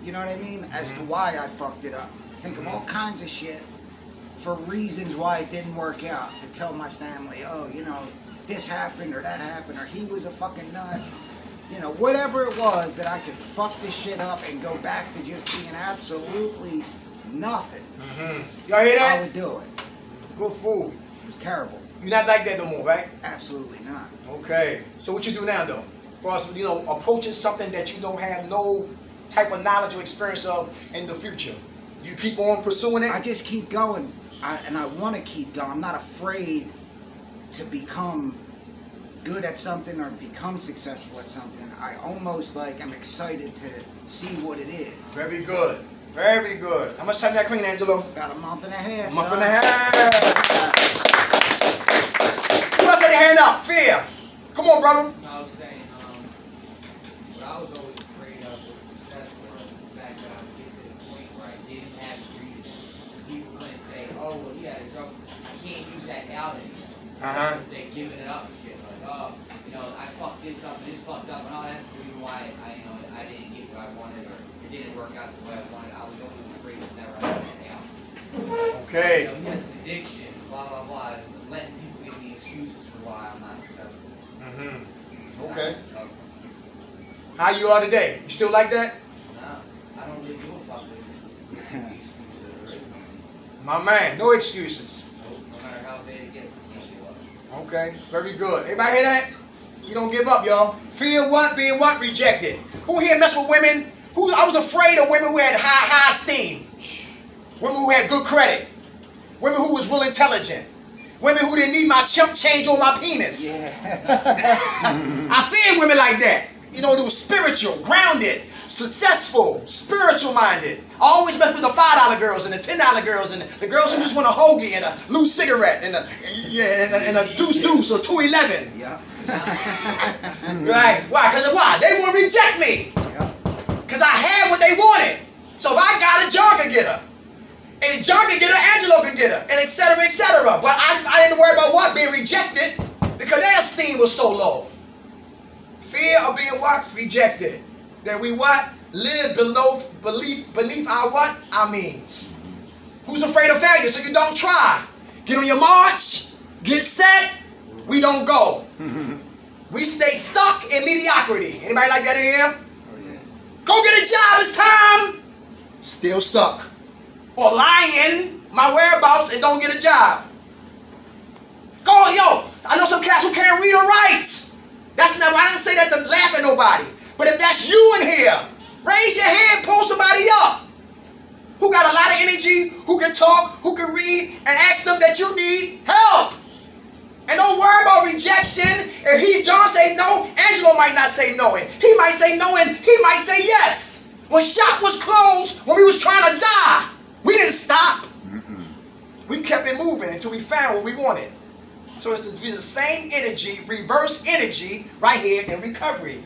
you know what I mean, as to why I fucked it up. Think of all kinds of shit for reasons why it didn't work out, to tell my family, oh, you know, this happened or that happened, or he was a fucking nut. You know, whatever it was that I could fuck this shit up and go back to just being absolutely nothing. Y'all hear that? I would do it. Good food. It was terrible. You're not like that no more, right? Absolutely not. Okay. So what you do now, though? For us, you know, approaching something that you don't have no type of knowledge or experience of in the future. You keep on pursuing it? I just keep going. And I want to keep going. I'm not afraid to become good at something or become successful at something. I almost like I'm excited to see what it is. Very good. Very good. How much time that clean, Angelo? About a month and a half. A month and a half. Who else had their hand up? Fear. Come on, brother. I was saying, what I was always afraid of was success, was the fact that I would get to the point where I didn't have the reason. People couldn't say, oh, well, he had a job. I can't use that out anymore. They're giving it up and shit. Like, oh, you know, I fucked this up and this fucked up, and oh, that's the reason why I didn't get what I wanted, or it didn't work out the way I wanted. I was always afraid of never having that out. Okay. You know, he has an addiction, blah, blah, blah, and letting people give me excuses for why I'm not successful. Okay. How you are today? You still like that? No, I don't really give a fuck with excuses or anything. My man, no excuses. No matter how bad it gets, I can't give up. Okay, very good. Everybody hear that? You don't give up, y'all. Fear what? Being what? Rejected. Who here mess with women? I was afraid of women who had high esteem. Women who had good credit. Women who was real intelligent. Women who didn't need my chump change or my penis. Yeah. I feared women like that. You know, they were spiritual, grounded, successful, spiritual minded. I always messed with the $5 girls and the $10 girls and the girls who just want a hoagie and a loose cigarette and a deuce or 211. Yeah. Right? Why? Because why? They want to reject me. Because I had what they wanted. So if I got it, John could get her. And John could get her, Angelo could get her, and et cetera, et cetera. But I didn't worry about what? Being rejected, because their esteem was so low. Fear of being what? Rejected. That we what? Live beneath our what? Our means. Who's afraid of failure? So you don't try. Get on your march, get set, we don't go. We stay stuck in mediocrity. Anybody like that in here? Oh, yeah. Go get a job, it's time. Still stuck. Or lying my whereabouts and don't get a job. Go, yo, I know some cats who can't read or write. That's not, I didn't say that to laugh at nobody. But if that's you in here, raise your hand, pull somebody up. Who got a lot of energy, who can talk, who can read, and ask them that you need help. And don't worry about rejection. If John say no, Angelo might not say no. And he might say no and he might say yes. When shop was closed, when we was trying to die, we didn't stop. We kept it moving until we found what we wanted. So it's the same energy, reverse energy, right here in recovery.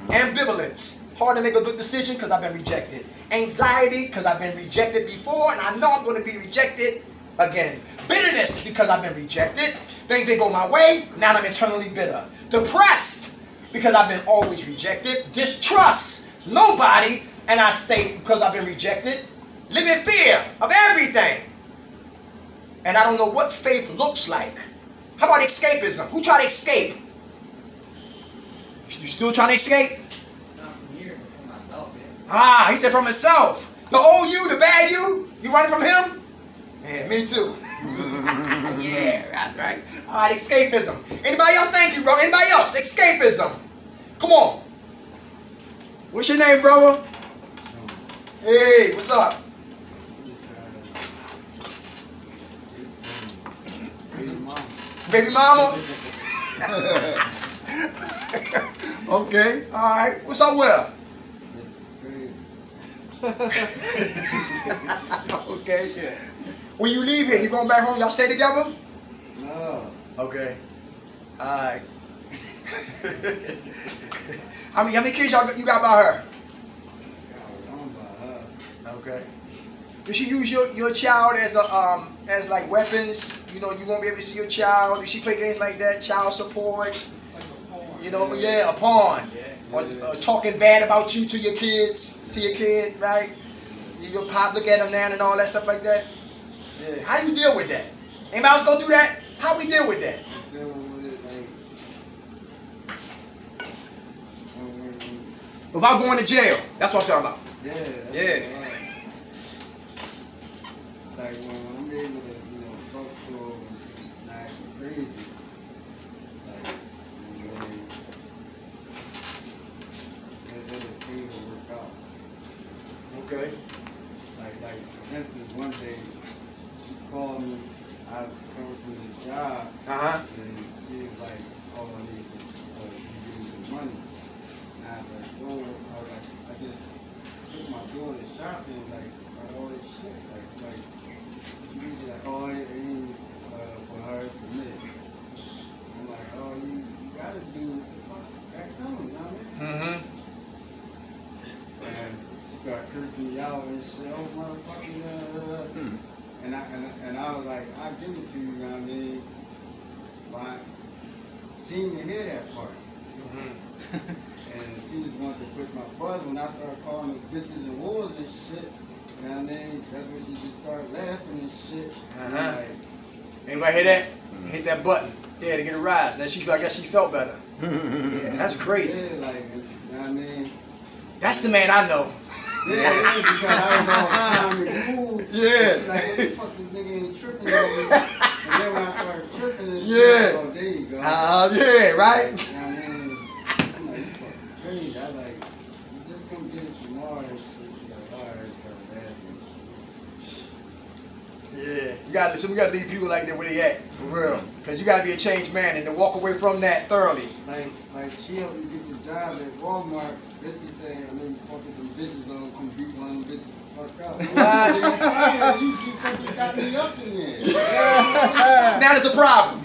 Ambivalence. Hard to make a good decision because I've been rejected. Anxiety because I've been rejected before and I know I'm going to be rejected again. Bitterness because I've been rejected. Things didn't go my way, now I'm internally bitter. Depressed because I've been always rejected. Distrust nobody and I stay because I've been rejected. Live in fear of everything. And I don't know what faith looks like. How about escapism? Who tried to escape? You still trying to escape? Not from here, but from myself, yeah. Ah, he said from himself. The old you, the bad you running from him? Yeah, me too. Yeah, that's right. All right, escapism. Anybody else? Thank you, bro. Anybody else? Escapism. Come on. What's your name, brother? Hey, what's up? Baby mama? Okay, all right. What's up with her? Okay. When you leave here, you going back home? Y'all stay together? No. Okay. All right. How many kids you got by her? One by her. Okay. Does she use your child as like weapons? You know, you won't be able to see your child. Does she play games like that? Child support? Like a pawn. You know, yeah, a pawn. Yeah. or talking bad about you to your kids, to your kid, right? Your pop look at them now and all that stuff like that. Yeah. How do you deal with that? Anybody else go through that? How we deal with that? Deal with it like Without going to jail. That's what I'm talking about. yeah. Yeah. Like when I'm able to, you know, talk to them and not act crazy. Like then things will work out. Okay. Like for instance, one day she called me. I was coming from the job, and she was like, "Oh, I need some, give me some money." And I was like, "Oh," I was like, I just took my daughter shopping, like all this shit, like she was like, "Oh, it ain't for her, for me." I'm like, "Oh, you gotta do X on, you know what I mean?" And she started cursing me out and shit. Oh, motherfucker. And I was like, I'll give it to you, you know what I mean? But she didn't even hear that part. And she just wanted to push my buzz when I started calling them bitches and whores and shit. You know what I mean? That's when she just started laughing and shit. Like, anybody hear that? Hit that button. Yeah, to get a rise. Then I guess she felt better. Yeah, that's crazy. Yeah, like, you know what I mean? That's the man I know. Yeah, because I was all time and cool. Yeah. Like, what the fuck, this nigga ain't tripping over me. And then when I started tripping and Yeah. shit, oh, there you go. Yeah, right? You know what I mean? I'm like, you fucking crazy. I like, you just come get it tomorrow and shit. She's like, alright, start laughing. Yeah. We gotta leave people like that where they at, for real. Cause you gotta be a changed man and to walk away from that thoroughly. Like she helped me get the job at Walmart. Then she said, I mean, fucking some bitches on, come beat one of them bitches the fuck up. You fucking got me up in there. Now there's a problem.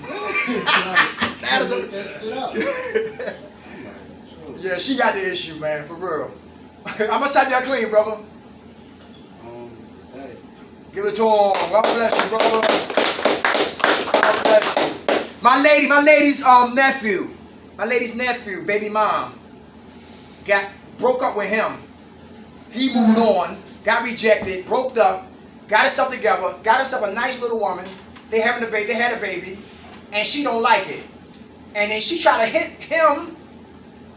Now there's that shit up. Yeah, she got the issue, man, for real. How much time y'all clean, brother? Hey. Give it to him. God bless you, brother. God bless you. My lady's nephew, baby mom, broke up with him. He moved on, got rejected, broke up, got herself together, got herself a nice little woman. They had a baby, and she don't like it. And then she tried to hit him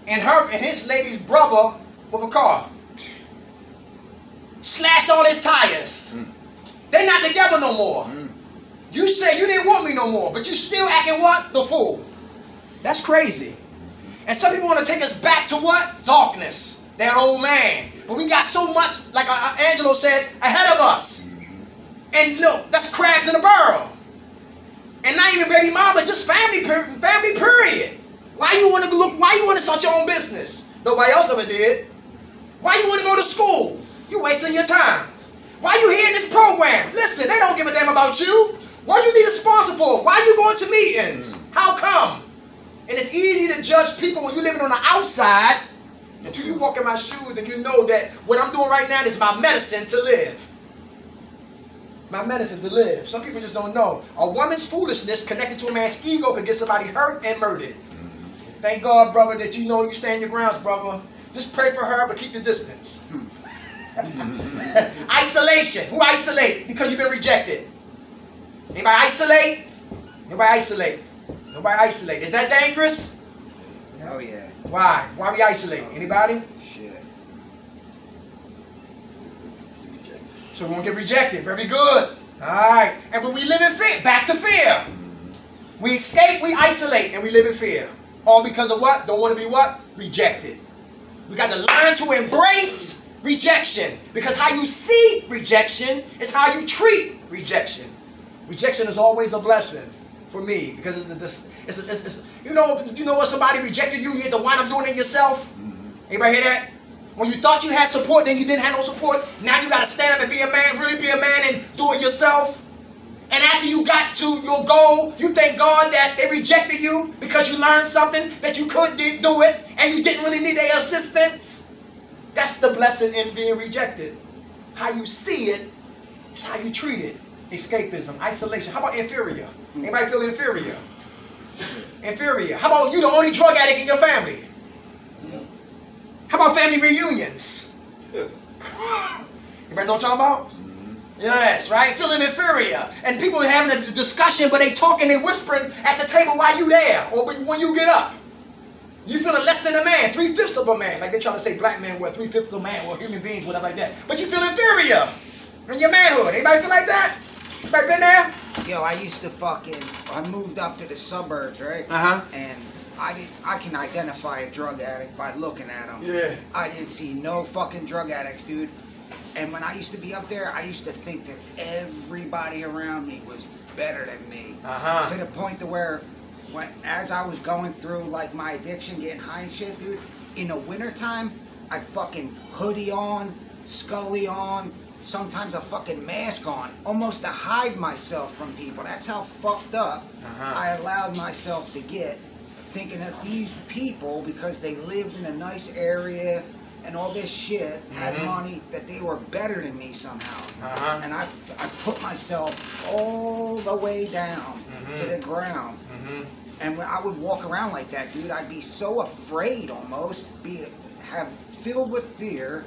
and his lady's brother with a car. Slashed all his tires. They're not together no more. You say you didn't want me no more, but you still acting what? The fool. That's crazy. And some people want to take us back to what? Darkness. That old man. But we got so much, like Angelo said, ahead of us. And look, that's crabs in a barrel. And not even baby mama, just family period. Why you want to start your own business? Nobody else ever did. Why you want to go to school? You wasting your time. Why you here in this program? Listen, they don't give a damn about you. What you need a sponsor for? Why you going to meetings? How come? And it's easy to judge people when you're living on the outside until you walk in my shoes and you know that what I'm doing right now is my medicine to live. My medicine to live. Some people just don't know. A woman's foolishness connected to a man's ego can get somebody hurt and murdered. Thank God, brother, that you know you stand your grounds, brother. Just pray for her, but keep your distance. Isolation. Who isolate? Because you've been rejected. Anybody isolate? Nobody isolate. Nobody isolate. Is that dangerous? Oh yeah. Why? Why we isolate? Anybody? Shit. So we won't get rejected. Very good. Alright. And when we live in fear, back to fear. We escape, we isolate, and we live in fear. All because of what? Don't want to be what? Rejected. We got to learn to embrace rejection. Because how you see rejection is how you treat rejection. Rejection is always a blessing for me. Because it's you know when somebody rejected you, you had to wind up doing it yourself? Anybody hear that? When you thought you had support, then you didn't have no support. Now you got to stand up and be a man, really be a man and do it yourself. And after you got to your goal, you thank God that they rejected you because you learned something that you could do it and you didn't really need their assistance. That's the blessing in being rejected. How you see it is how you treat it. Escapism, isolation. How about inferior? Anybody feel inferior? Inferior. How about you the only drug addict in your family? How about family reunions? Anybody know what I'm talking about? Yes, right? Feeling inferior. And people are having a discussion, but they talking, they whispering at the table while you there, or when you get up. You feeling less than a man, 3/5 of a man. Like they trying to say black men were 3/5 of a man, or human beings, whatever like that. But you feel inferior in your manhood. Anybody feel like that? Anybody been there? Yo, I used to I moved up to the suburbs, right? And I can identify a drug addict by looking at them. Yeah. I didn't see no fucking drug addicts, dude. And when I used to be up there, I used to think that everybody around me was better than me. To the point to where, as I was going through like my addiction, getting high and shit, dude, in the wintertime, I'd fucking hoodie on, scully on, sometimes a fucking mask on, almost to hide myself from people. That's how fucked up I allowed myself to get, thinking that these people, because they lived in a nice area and all this shit, had money, that they were better than me somehow. And I put myself all the way down to the ground. And when I would walk around like that, dude, I'd be so afraid almost, filled with fear,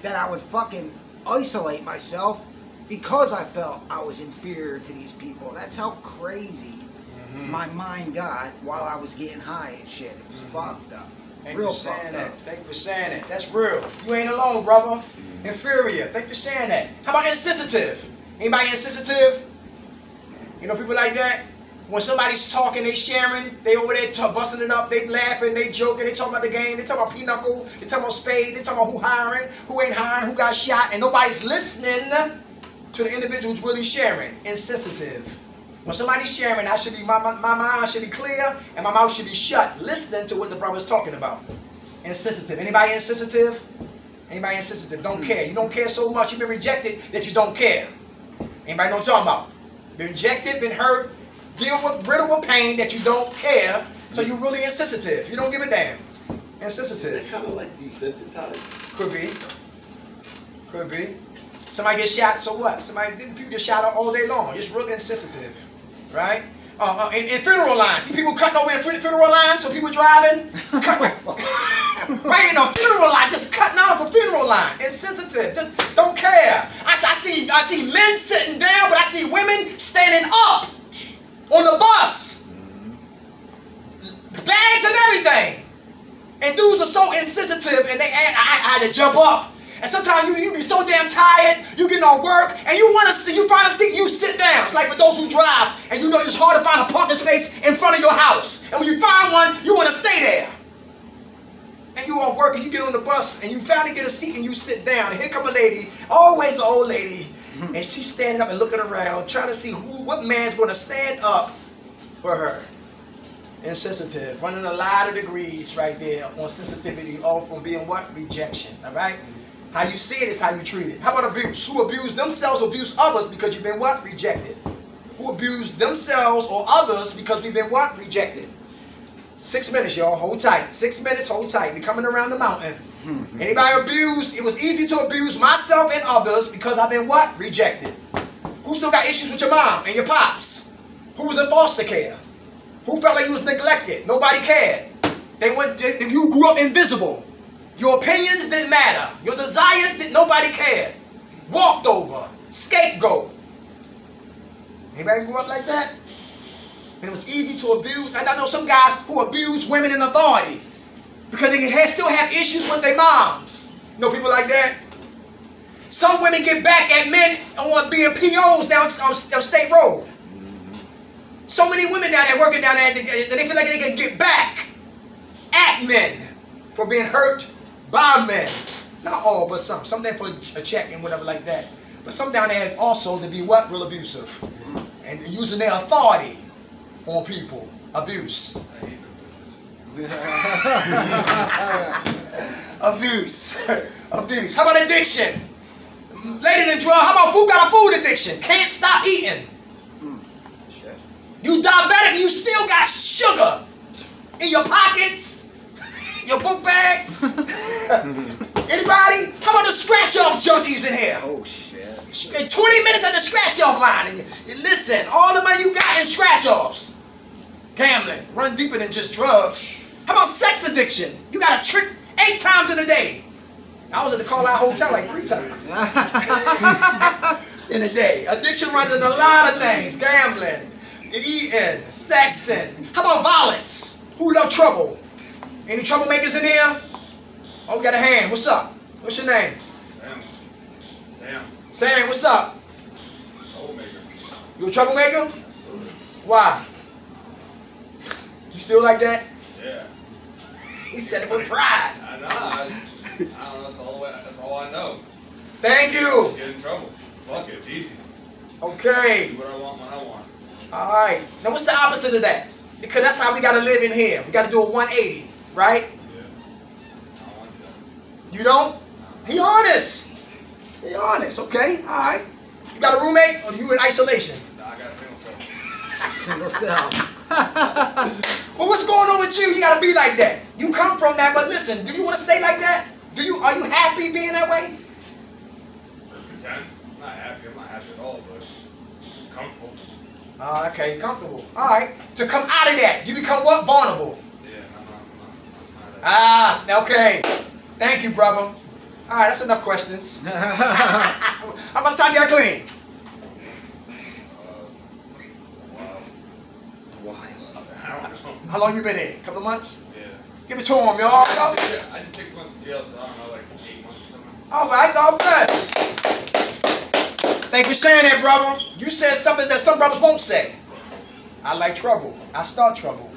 that I would fucking isolate myself because I felt I was inferior to these people. That's how crazy my mind got while I was getting high and shit. It was fucked up. Real fucked up. Thank you for saying that. That's real. You ain't alone, brother. Inferior. Thank you for saying that. How about insensitive? Anybody insensitive? You know people like that? When somebody's talking, they sharing, they over there busting it up, they laughing, they joking, they talking about the game, they talking about pinochle, they talking about spades, they talking about who hiring, who ain't hiring, who got shot, and nobody's listening to the individual who's really sharing. Insensitive. When somebody's sharing, my mind should be clear and my mouth should be shut, listening to what the brother's talking about. Insensitive. Anybody insensitive? Anybody insensitive? Don't care. You don't care so much. You've been rejected that you don't care. Anybody know what I'm talking about? Been rejected, been hurt, riddled with pain that you don't care, so you're really insensitive. You don't give a damn. Insensitive. Is it kind of like desensitized? Could be. Could be. Somebody gets shot, so what? People get shot all day long. It's real insensitive. Right? In funeral lines. See people cutting over in funeral lines, so people driving. Right in a funeral line, just cutting off a funeral line. Insensitive. Just don't care. I see men sitting down, but I see women standing up on the bus. Bags and everything. And dudes are so insensitive, and I had to jump up. And sometimes you be so damn tired, you getting on work, and you find a seat, you sit down. It's like for those who drive, and you know it's hard to find a parking space in front of your house. And when you find one, you want to stay there. And you on work, and you get on the bus, and you finally get a seat, and you sit down. And here come a lady, always an old lady, and she's standing up and looking around, trying to see what man's going to stand up for her. Insensitive. Running a lot of degrees right there on sensitivity, all from being what? Rejection. All right? How you see it is how you treat it. How about abuse? Who abuse themselves or abuse others because you've been what? Rejected. Who abuse themselves or others because we've been what? Rejected. 6 minutes, y'all. Hold tight. 6 minutes, hold tight. We're coming around the mountain. Anybody abused? It was easy to abuse myself and others because I've been what? Rejected. Who still got issues with your mom and your pops? Who was in foster care? Who felt like you was neglected? Nobody cared. You grew up invisible. Your opinions didn't matter. Your desires nobody cared. Walked over. Scapegoat. Anybody grew up like that? And it was easy to abuse. And I know some guys who abuse women in authority because they still have issues with their moms. You know people like that? Some women get back at men on being POs down State Road. So many women down there working down there, they feel like they can get back at men for being hurt by men. Not all, but some. Some there for a check and whatever like that. But some down there also to be what? Real abusive. And using their authority on people. Abuse. Abuse. Abuse. How about addiction? Later than drug. How about food? Got a food addiction. Can't stop eating. You diabetic, you still got sugar in your pockets, your book bag. Anybody? How about the scratch-off junkies in here? Oh, shit. 20 minutes at the scratch-off line. And you listen, all the money you got in scratch-offs. Gambling, run deeper than just drugs. How about sex addiction? You got a trick 8 times in a day. I was at the Carlisle Hotel like 3 times in a day. Addiction runs into a lot of things. Gambling, eating, sexing. How about violence? Who love trouble? Any troublemakers in here? Oh, we got a hand. What's up? What's your name? Sam, what's up? Troublemaker. You a troublemaker? Why? You still like that? Yeah. He said it with pride. I know. I don't know. That's all I know. Thank you. Get in trouble. Fuck it. It's easy. Okay. Do what I want when I want. All right. Now, what's the opposite of that? Because that's how we got to live in here. We got to do a 180, right? Yeah. I don't want that. You don't? He honest. He honest. Okay. All right. You got a roommate or you in isolation? Nah, I got a single cell. Single cell. Well, what's going on with you? You got to be like that. You come from that, but listen, do you want to stay like that? Are you happy being that way? Content. I'm not happy. I'm not happy at all, but it's comfortable. Okay, comfortable. All right. To come out of that, you become what? Vulnerable. Yeah, I'm not Okay. Thank you, brother. All right, that's enough questions. How much time you got clean? Wow. I don't know. How long you been in? Couple of months? Yeah. Give it to him, y'all. I did 6 months in jail, so I don't know, like 8 months or something. All right, God bless. Thank you for sharing that, brother. You said something that some brothers won't say. I like trouble. I start trouble.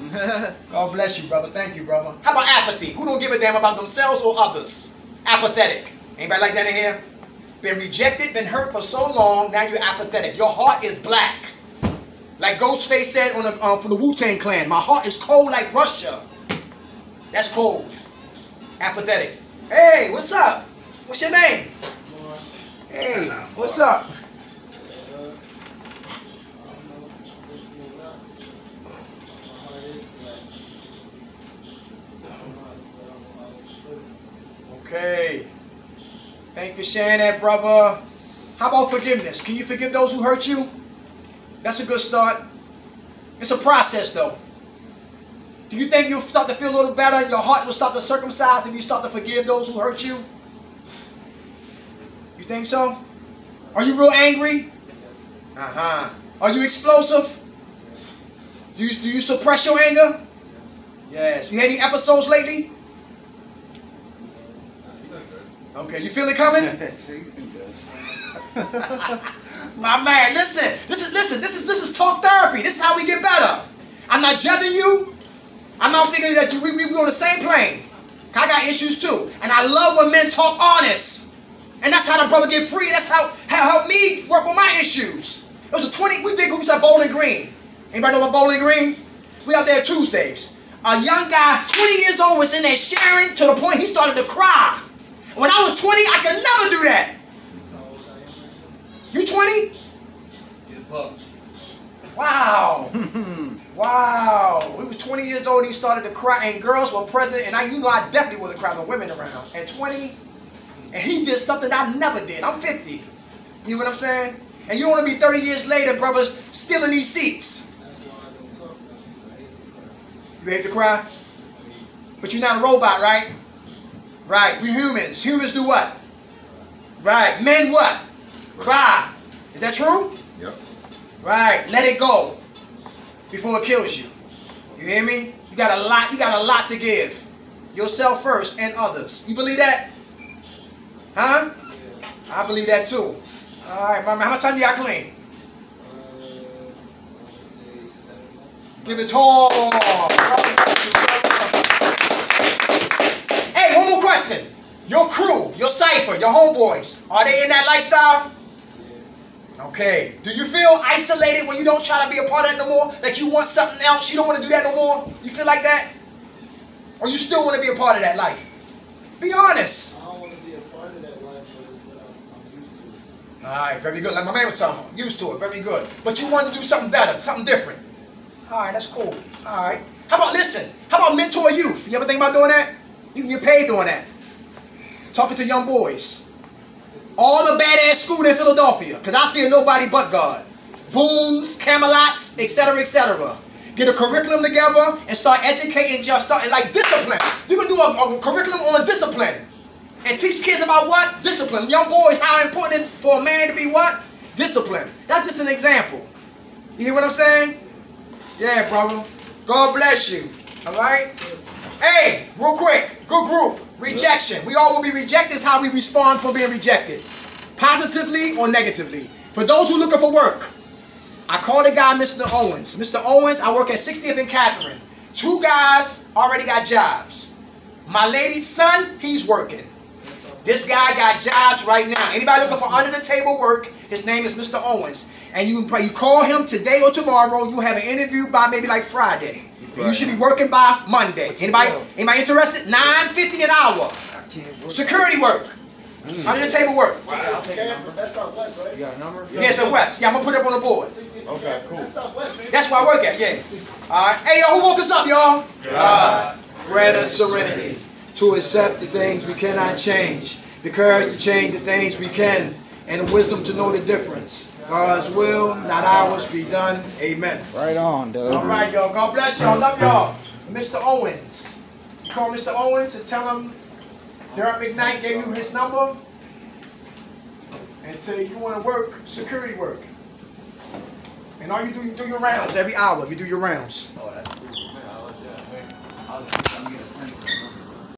God bless you, brother. Thank you, brother. How about apathy? Who don't give a damn about themselves or others? Apathetic. Anybody like that in here? Been rejected, been hurt for so long, now you're apathetic. Your heart is black. Like Ghostface said from the Wu-Tang Clan, my heart is cold like Russia. That's cold. Apathetic. Hey, what's up? What's your name? Hey, what's up? Okay. Thank you for sharing that, brother. How about forgiveness? Can you forgive those who hurt you? That's a good start. It's a process, though. Do you think you'll start to feel a little better? Your heart will start to circumcise if you start to forgive those who hurt you? You think so? Are you real angry? Are you explosive? Do you suppress your anger? Yes. You had any episodes lately? Okay, you feel it coming? My man, listen. This is talk therapy. This is how we get better. I'm not judging you. I'm not thinking that we on the same plane. I got issues too. And I love when men talk honest. And that's how the brother get free. That's how helped me work on my issues. It was we did groups at Bowling Green. Anybody know about Bowling Green? We out there Tuesdays. A young guy, 20 years old, was in there sharing to the point he started to cry. When I was 20, I could never do that. You 20? Get a pup. Wow. Wow. We was 20 years old and he started to cry and girls were present and I definitely wasn't crying with women around. At 20, and he did something I never did. I'm 50. You know what I'm saying? And you want to be 30 years later, brothers, still in these seats. That's why I don't talk. You hate to cry? But you're not a robot, right? Right. We humans. Humans do what? Right. Men what? Cry. Is that true? Yep. Right. Let it go before it kills you. You hear me? You got a lot to give. Yourself first and others. You believe that? Huh? Yeah. I believe that too. All right, mama. How much time you got clean? I would say 7 months. Give it all. Hey, one more question. Your crew, your cipher, your homeboys, are they in that lifestyle? Yeah. Okay. Do you feel isolated when you don't try to be a part of it no more? Like you want something else, you don't want to do that no more? You feel like that? Or you still want to be a part of that life? Be honest. I don't want to be a part of that life, but it's what I'm used to. All right, very good. Like my man was talking about, used to it, very good. But you want to do something better, something different. All right, that's cool. All right. How about, listen, how about mentor youth? You ever think about doing that? You can get paid doing that. Talking to young boys. All the badass school in Philadelphia, because I fear nobody but God. Booms, Camelots, etc., etc. get a curriculum together and start educating, just starting like discipline. You can do a curriculum on discipline and teach kids about what? Discipline. Young boys, how important it is for a man to be what? Discipline. That's just an example. You hear what I'm saying? Yeah, brother. God bless you. All right? Hey, real quick. Good group. Rejection. We all will be rejected. Is how we respond for being rejected. Positively or negatively. For those who are looking for work, I called a guy Mr. Owens. Mr. Owens, I work at 60th and Catherine. 2 guys already got jobs. My lady's son, he's working. This guy got jobs right now. Anybody looking for under the table work, his name is Mr. Owens. And you call him today or tomorrow, you have an interview by maybe like Friday. You should be working by Monday. Anybody interested? $9.50 an hour. Security work. Under the table work. Wow. That's Southwest, right? You got a number? Yeah, it's a West. Yeah, I'm going to put it up on the board. Okay, cool. That's Southwest, man. That's where I work at, yeah. All right. Hey, y'all, who woke us up, y'all? God. Grant us serenity to accept the things we cannot change, the courage to change the things we can, and the wisdom to know the difference. God's will, not ours, be done. Amen. Right on, dude. All right, y'all. God bless y'all. Love y'all. Mr. Owens. Call Mr. Owens and tell him Derek McKnight gave you his number and say you want to work, security work. And all you do your rounds every hour. You do your rounds. Oh, that's